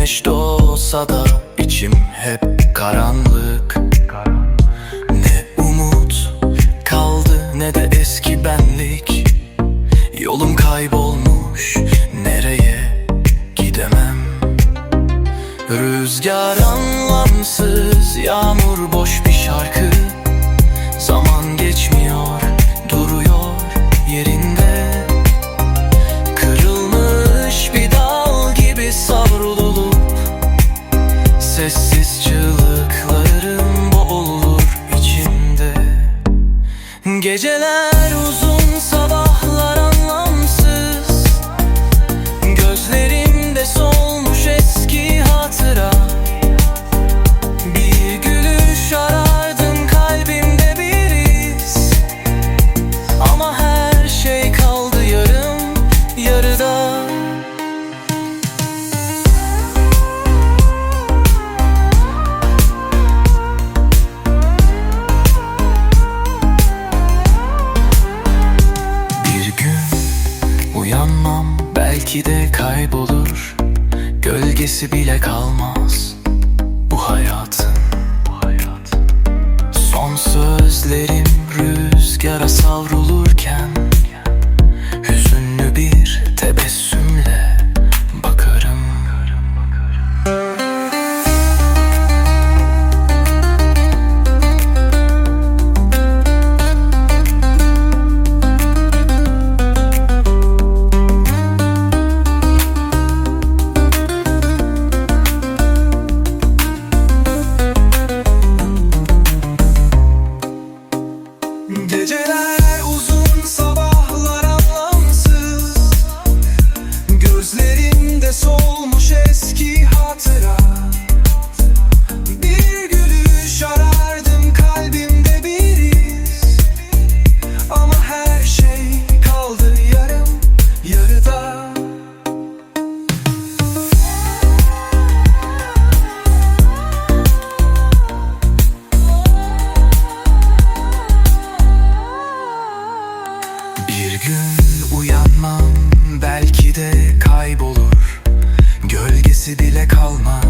güneş doğsa da içim hep karanlık. Ne umut kaldı ne de eski benlik. Yolum kaybolmuş, nereye gidemem. Rüzgar anlamsız, yağmur boş bir şarkı. Zaman geçmiyor, duruyor yerinde. Kırılmış bir dal gibi savrulup sessiz çığlıklarım boğulur içimde. Geceler uzun, sabahlar anlamsız. Gözlerimde solmuş eski hatıra. Bir gülüş arardım kalbimde bir iz. Ama her şey kaldı yarım yarıda. Uyanmam, belki de kaybolur. Gölgesi bile kalmaz bu hayatın. Son sözlerim rüzgara savrulurken hüzünlü bir tebessümle bakarım. Geceler uzun, sabahlar anlamsız. Gözlerimde solmuş eski hatıra. Bir gülüş arardım kalbimde bir iz. Ama her şey kaldı yarım yarıda. Bir gün uyanmam, belki de kaybolur. Gölgesi bile kalmaz